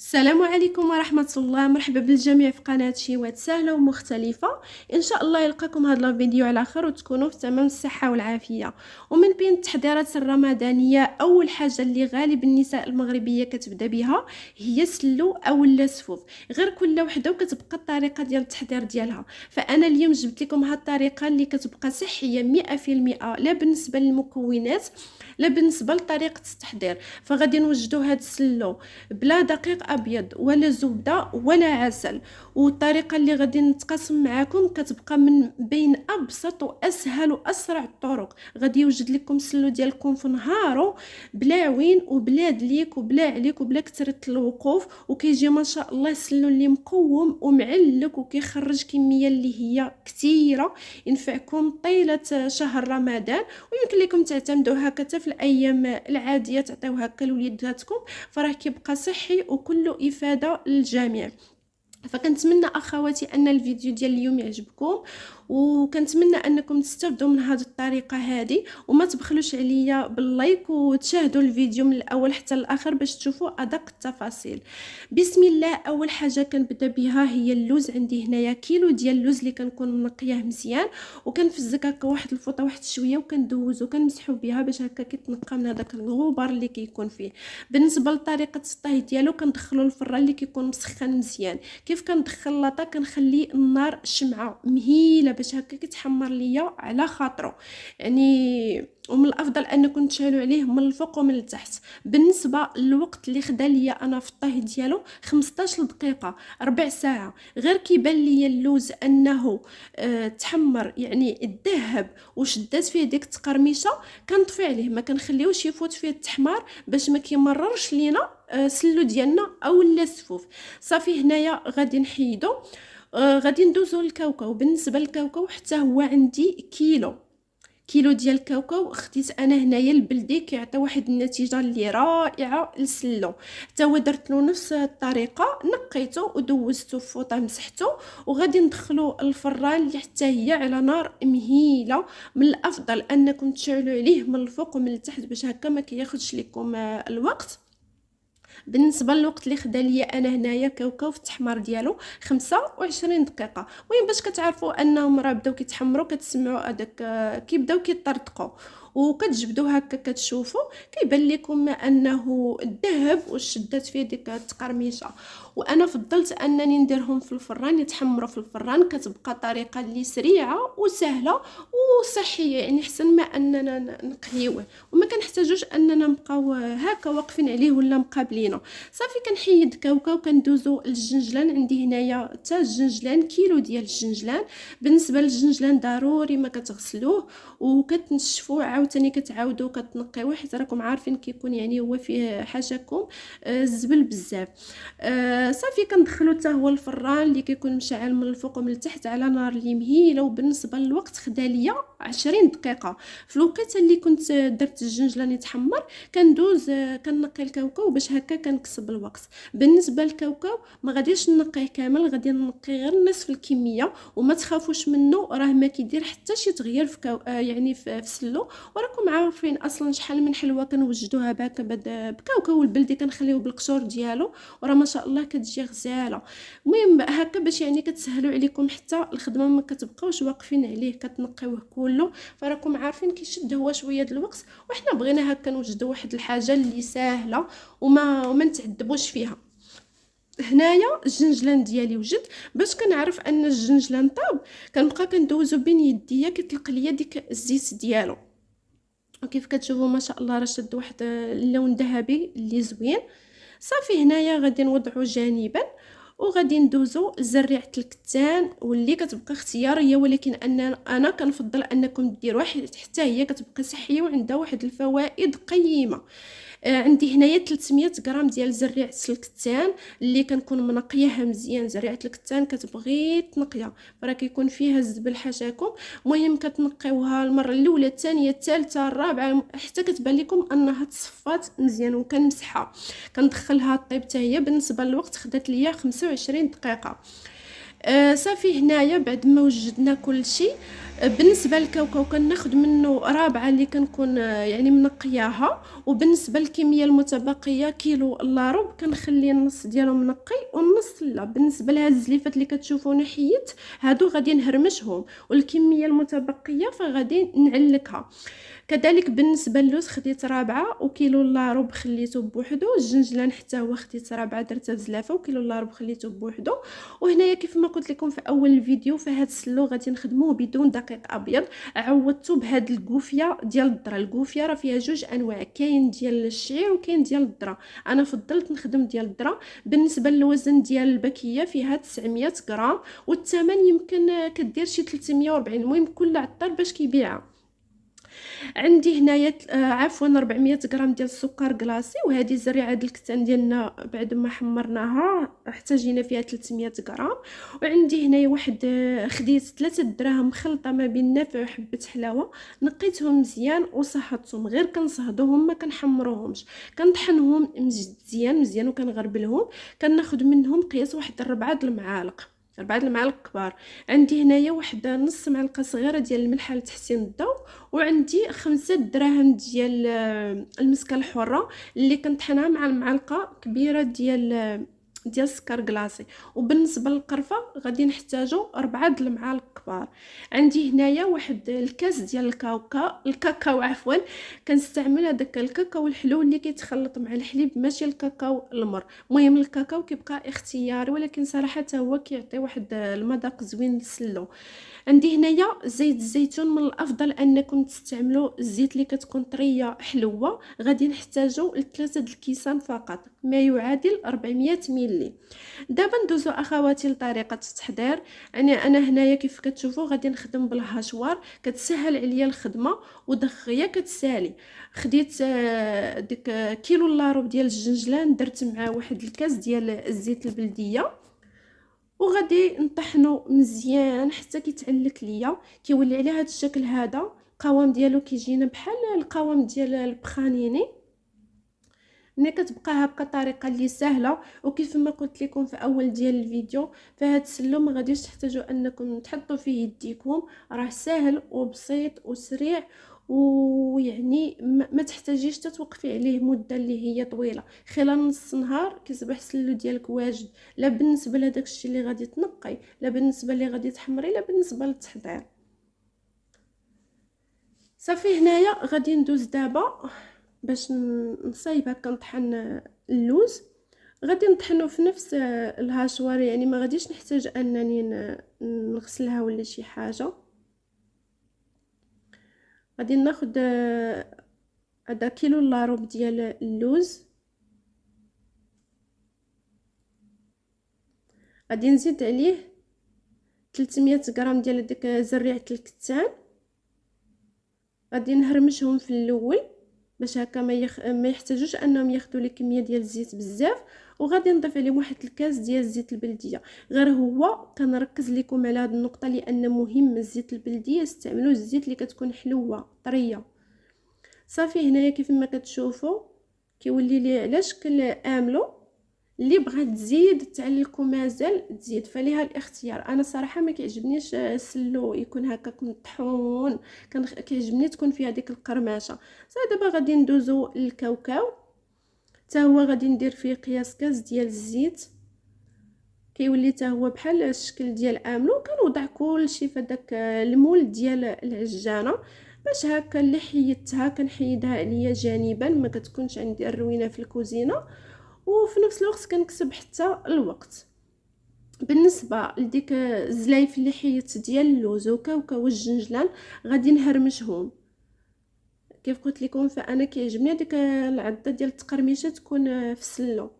السلام عليكم ورحمة الله. مرحبا بالجميع في قناة شيوات سهلة ومختلفة. إن شاء الله يلقاكم هذا الفيديو على خير وتكونوا في تمام الصحة والعافية. ومن بين التحضيرات الرمضانية أول حاجة اللي غالب النساء المغربية كتبدا بها هي السلو أو اللسفوف، غير كل وحدة وكتبقى الطريقة ديال التحضير ديالها. فأنا اليوم جبت لكم هاد الطريقة اللي كتبقى صحية 100%، لا بالنسبة للمكونات لا بالنسبة لطريقة التحضير. فغادي نوجدوا هاد السلو بلا دقيق ابيض ولا زبده ولا عسل، والطريقه اللي غادي نتقاسم معكم كتبقى من بين ابسط واسهل واسرع الطرق. غادي يوجد لكم السلو ديالكم في نهارو بلا عوين وبلا دليك وبلا عليك وبلا كثره الوقوف، وكيجي ما شاء الله السلو اللي مقوم ومعلك وكيخرج كميه اللي هي كثيره ينفعكم طيله شهر رمضان. ويمكن لكم تعتمدوا هكذا في الايام العاديه، تعطيو هكا لوليداتكم، فراه كيبقى صحي وكله افاده للجميع. فكنتمنى اخواتي ان الفيديو ديال اليوم يعجبكم، وكنتمنى انكم تستافدوا من هذه الطريقه هذه، وما تبخلوش عليا باللايك وتشاهدوا الفيديو من الاول حتى الاخر باش تشوفوا ادق التفاصيل. بسم الله. اول حاجه كنبدا بها هي اللوز. عندي هنايا كيلو ديال اللوز اللي كنكون منقياه مزيان، وكنفزك هكا واحد الفوطه واحد شويه وكندوزو كنمسحو بها باش هكا كيتنقى من هذاك الغبار اللي كيكون فيه. بالنسبه لطريقه الطهي ديالو كندخلو الفران اللي كيكون مسخن مزيان. كيف كندخل لاطا كنخلي النار شمعه مهيله باش هكا كيتحمر ليا على خاطرو يعني، ومن الافضل انكم تشعلوا عليه من الفوق ومن التحت. بالنسبه للوقت اللي خدا ليا انا في الطهي ديالو 15 دقيقه ربع ساعه. غير كيبان ليا اللوز انه تحمر يعني الذهب وشدات فيه ديك التقرميشه، كنطفي عليه ما كنخليوش يفوت فيه التحمار باش ما كيمررش لينا سلو ديالنا او اللسفوف. صافي هنايا غادي نحيدو. غادي ندوزو للكاوكاو. بالنسبه للكاوكاو حتى هو عندي كيلو ديال الكاوكاو. خديت انا هنايا البلدي كيعطي واحد النتيجه اللي رائعه للسلو. حتى هو درت له نفس الطريقه، نقيته ودوزته في فوطه مسحته، وغادي ندخلو الفران اللي حتى هي على نار مهيله. من الافضل انكم تشعلوا عليه من الفوق ومن التحت باش هكا ما كياخذش لكم الوقت. بالنسبه للوقت اللي خدا ليا انا هنايا كاوكاو في التحمار ديالو 25 دقيقه. المهم باش كتعرفوا انهم راه بداو كيتحمروا، كتسمعوا هذاك كيبداو كيطرطقوا وكتجبدوا هكا كتشوفوا كيبان لكم انه الذهب والشدات فيه ديك التقرميشه. وانا فضلت انني نديرهم في الفران يتحمروا في الفران، كتبقى طريقه اللي سريعه وسهله وصحيه، يعني احسن ما اننا نقليوه وما كنحتاجوش اننا نبقاو هكا واقفين عليه ولا مقابلينه. صافي كنحيد كاوكاو كندوزو للجنجلان. عندي هنايا حتى الجنجلان كيلو ديال الجنجلان. بالنسبه للجنجلان ضروري ما كتغسلوه وكتنشفوه عاوتاني كتعاودوا كتنقيوه، حيت راكم عارفين كيكون يعني هو فيه حاشاكم الزبل بزاف. صافي كندخلو حتى هو الفران اللي كيكون مشعل من الفوق ومن التحت على نار اللي مهيله. وبالنسبه للوقت خدا ليا 20 دقيقه. في الوقيته اللي كنت درت الجنجلان يتحمر كندوز كنقي الكاوكاو باش هكا كنكسب الوقت. بالنسبه للكاوكاو ما غاديش نقيه كامل، غادي نقي غير نصف الكميه، وما تخافوش منه راه ما كيدير حتى شي تغيير في يعني في سلو. وراكم عارفين اصلا شحال من حلوه كنوجدوها باكا بكاوكاو البلدي كنخليوه بالقشور ديالو، وراه ما شاء الله كتجي غزاله. المهم هكا باش يعني كتسهلوا عليكم حتى الخدمه، ما كتبقاوش واقفين عليه كتنقيوه كله. فراكم عارفين كيشد هو شويه د الوقت، وحنا بغينا هكا نوجدوا واحد الحاجه اللي سهله وما نتعذبوش فيها. هنايا الجنجلان ديالي وجد. باش كنعرف ان الجنجلان طاب كنبقى كندوزو بين يديا كيطلق ليا ديك الزيت ديالو، وكيف كتشوفوا ما شاء الله راه شد واحد اللون ذهبي اللي زوين. صافي هنايا غادي نوضعو جانبا، وغادي ندوزو لزريعه الكتان واللي كتبقى اختياريه، ولكن انا كنفضل انكم ديروها حتى هي كتبقى صحيه وعندها واحد الفوائد قيمه. عندي هنايا 300 غرام ديال زريعه الكتان اللي كنكون منقياها مزيان. زريعه الكتان كتبغي تنقيه، فراه كيكون فيها الزبل حاشاكم. المهم كتنقيوها المره الاولى الثانيه الثالثه الرابعه حتى كتبان لكم انها تصفات مزيان، وكنمسحها كندخلها طيب حتى هي. بالنسبه للوقت خدات ليا 25 دقيقه. صافي هنايا بعد ما وجدنا كل شيء بالنسبه للكاوكاو كناخد منه رابعه اللي كنكون يعني منقياها. وبالنسبه للكميه المتبقيه كيلو الا ربع كنخلي النص ديالو منقي والنص لا. بالنسبه لهاد الزليفات اللي كتشوفوني حيت هادو غادي نهرمشهم، والكميه المتبقيه فغادي نعلكها. كذلك بالنسبه للوز خديت رابعه، وكيلو الا ربع خليته بوحدو. الجنجلان حتى هو خديت رابعه درتها بزلافه، وكيلو الا ربع خليته بوحدو. وهنايا كيف ما قلت لكم في اول الفيديو، فهاد السلو غادي نخدموه بدون دقيق ابيض. عوضته بهاد الكوفيه ديال الذره. الكوفيه راه فيها جوج انواع، كاين ديال الشعير وكاين ديال الذره. انا فضلت نخدم ديال الذره. بالنسبه للوزن ديال الباكيه فيها 900 غرام، والثمن يمكن كدير شي 340. المهم كل عطار باش كيبيعها. عندي هنايا عفوا 400 غرام ديال السكر كلاصي. وهذه زريعه الكتان ديالنا بعد ما حمرناها احتاجينا فيها 300 غرام. وعندي هنايا واحد خديت 3 دراهم مخلطه ما بين نافع وحبه حلاوه. نقيتهم مزيان وصهدتهم، غير كنصهدوهم ما كنحمروهمش. كنطحنهم مزيان مزيان وكنغربلهم. كناخذ منهم قياس واحد 4 المعالق، 4 المعالق كبار. عندي هنايا واحد نص معلقه صغيره ديال الملحه لتحسين الذوق. وعندي 5 دراهم ديال المسكه الحره اللي كنطحنها مع المعلقه كبيره ديال السكر كلاصي. وبالنسبه للقرفه غادي نحتاجو 4 المعالق كبار. عندي هنايا واحد الكاس ديال الكاكاو عفوا. كنستعمل هذاك الكاكاو الحلو اللي كيتخلط مع الحليب، ماشي الكاكاو المر. المهم الكاكاو كيبقى اختياري، ولكن صراحه هو كيعطي واحد المذاق زوين للسلو. عندي هنايا زيت الزيتون. من الافضل انكم تستعملوا الزيت اللي كتكون طريه حلوه. غادي نحتاجوا ل3 الكيسان فقط، ما يعادل 400 ملي. دابا ندوزو اخواتي لطريقه التحضير. يعني انا هنايا كيف كتشوفوا غادي نخدم بالهاشوار، كتسهل عليا الخدمه ودغيا كتسالي. خديت ديك كيلو الا ربع ديال الجنجلان، درت معاه واحد الكاس ديال الزيت البلديه، وغادي نطحنو مزيان حتى كيتعلك ليا. كيولي على هذا الشكل هذا. القوام ديالو كيجينا بحال القوام ديال البخانيني. ملي كتبقى هكا الطريقه اللي سهله، وكيف ما قلت لكم في اول ديال الفيديو، فهاد السلو ما غاديش تحتاجوا انكم تحطوا فيه يديكم. راه سهل وبسيط وسريع، ويعني ما تحتاجيش تتوقفي عليه مده اللي هي طويله. خلال نص نهار كيصبح السلو ديالك واجد، لا بالنسبه لهداك الشيء اللي غادي تنقي، لا بالنسبه اللي غادي تحمري، لا بالنسبه للتحضير. صافي هنايا غادي ندوز دابا باش نصايب هكا نطحن اللوز. غادي نطحنو في نفس الهاشوار، يعني ما غاديش نحتاج انني نغسلها ولا شي حاجه. غادي ناخد هذا كيلو الا ربع ديال اللوز. غادي نزيد عليه 300 غرام ديال ديك زريعه الكتان. غادي نهرمشهم في الاول باش هكا ما يحتاجوش انهم ياخذوا لي كميه ديال الزيت بزاف. وغادي نضيف عليهم واحد الكاس ديال الزيت البلديه. غير هو كنركز لكم على هذه النقطه لان مهم الزيت البلديه. استعملوا الزيت اللي كتكون حلوه طريه. صافي هنايا كيف ما كتشوفوا كيولي لي على شكل املو. اللي بغات تزيد تعلكو مازال تزيد، فليها الاختيار. انا صراحه ما كيعجبنيش السلو يكون هكاك مطحون، كيعجبني تكون فيها ديك القرماشه. صافي دابا غادي ندوزو للكاوكاو. حتى هو غادي ندير فيه قياس كاس ديال الزيت. كيولي حتى هو بحال الشكل ديال املو. كنوضع كلشي في داك المول ديال العجانه باش هكا اللي حيدتها كنحيدها عليا جانبا، ما كتكونش عندي الروينه في الكوزينه، وفي نفس الوقت كنكسب حتى الوقت. بالنسبه لديك الزلايف اللي حيدت ديال اللوز وكاوكاو والجنجلان غادي نهرمشهم. كيف قلت لكم فانا كيعجبني ديك العضه ديال التقرميشه تكون في السلو.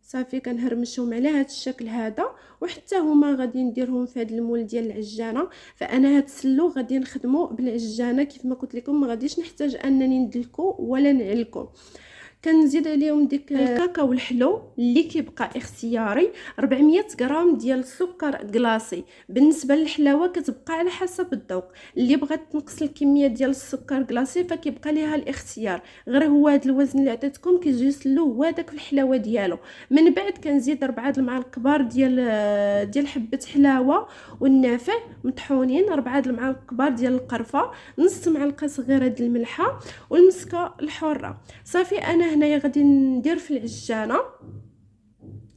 صافي كنهرمشهم على هذا الشكل هذا. وحتى هما غادي نديرهم في هذا المول ديال العجانه. فانا هاد السلو غادي نخدمه بالعجانه. كيف ما قلت لكم ما غاديش نحتاج انني ندلكو ولا نعلكو. كنزيد عليهم ديك الكاكاو الحلو اللي كيبقى اختياري، 400 غرام ديال السكر كلاصي. بالنسبه للحلاوه كتبقى على حسب الذوق، اللي بغات تنقص الكميه ديال السكر كلاصي فكيبقى ليها الاختيار، غير هو هذا الوزن اللي عطيتكم كيجي يسلو هو داك في الحلاوه ديالو. من بعد كنزيد 4 المعالق كبار ديال حبه حلاوه والنافع مطحونين، 4 المعالق كبار ديال القرفه، نص معلقه صغيره ديال الملحه والمسكه الحره. صافي انا هنايا غادي ندير في العجانه،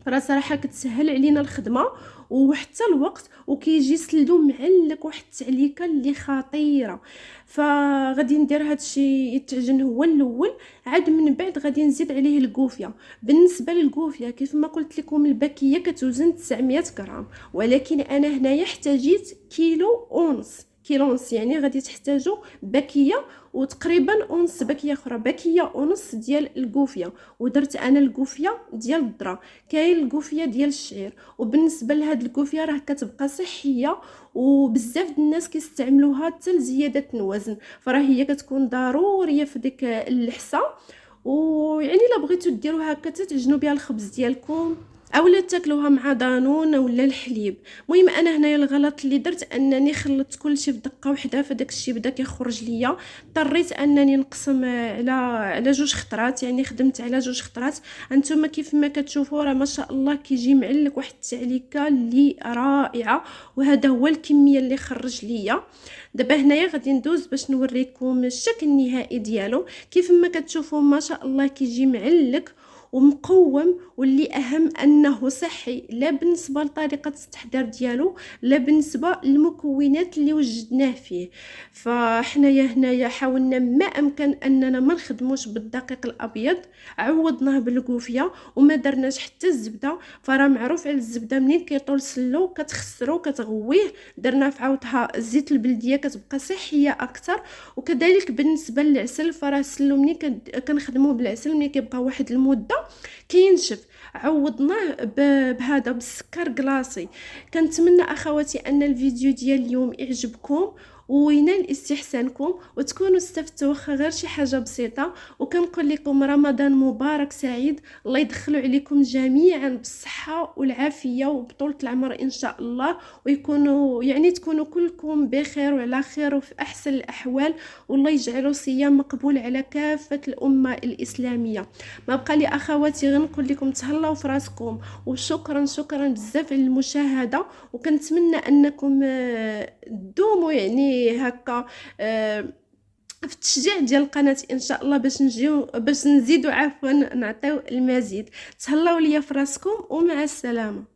راه صراحه كتسهل علينا الخدمه وحتى الوقت، وكيجي سلدو معلك واحد التعليكه اللي خطيره. فغادي ندير هادشي يتعجن هو الاول، عاد من بعد غادي نزيد عليه الكوفيه. بالنسبه للكوفيه كيف ما قلت لكم الباكيه كتوزن 900 غرام، ولكن انا هنايا احتاجيت كيلو ونص. كيلو ونص يعني غادي تحتاجوا باكيه وتقريبا ونص باكيه اخرى، باكيه ونص ديال الكوفيه. ودرت انا الكوفيه ديال الذره، كاين الكوفيه ديال الشعير. وبالنسبه لهاد الكوفيه راه كتبقى صحيه وبزاف د الناس كيستعملوها حتى لزياده الوزن، فراه هي كتكون ضروريه في ديك اللحسه. ويعني الا بغيتو ديروها هكا تعجنوا بها الخبز ديالكم اولا تاكلوها مع دانون ولا الحليب. المهم انا هنايا الغلط اللي درت انني خلطت كلشي في دقه واحده، فداك الشيء بدا كيخرج ليا، اضطريت انني نقسم على جوج خطرات، يعني خدمت على جوج خطرات. انتم كيف ما كتشوفوا راه ما شاء الله كيجي معلك واحد التعليكه اللي رائعه، وهذا هو الكميه اللي خرج ليا. دابا هنايا غادي ندوز باش نوريكم الشكل النهائي ديالو. كيف ما كتشوفوا ما شاء الله كيجي معلك ومقوم، واللي اهم انه صحي، لا بالنسبه لطريقه التحضير ديالو لا بالنسبه للمكونات اللي وجدناه فيه. فحنايا هنايا حاولنا ما امكن اننا ما نخدموش بالدقيق الابيض، عوضناه بالكوفيه وما درناش حتى الزبده. فراه معروف على الزبده منين كيطول سلو كتخسرو كتغويه، درنا في عوضها الزيت البلديه كتبقى صحيه اكثر. وكذلك بالنسبه للعسل، فراه سلو منين كنخدموه بالعسل منين كيبقى واحد المده كينشف، عوضناه بهذا بالسكر كلاصي. كنتمنى اخواتي ان الفيديو ديال اليوم يعجبكم وينال استحسانكم وتكونوا استفدتوا واخا غير شي حاجه بسيطه. وكنقول لكم رمضان مبارك سعيد، الله يدخلوا عليكم جميعا بالصحه والعافيه وبطولة العمر ان شاء الله، ويكونوا يعني تكونوا كلكم بخير وعلى خير وفي احسن الاحوال، والله يجعله صيام مقبول على كافه الامه الاسلاميه. ما بقى لي اخواتي غير نقول لكم تهلاو في راسكم، وشكرا شكرا بزاف على المشاهده. وكنتمنى انكم دوموا يعني هكا في التشجيع ديال القناه ان شاء الله، باش نزيدوا عفوا نعطيو المزيد. تهلاو ليا في راسكم ومع السلامه.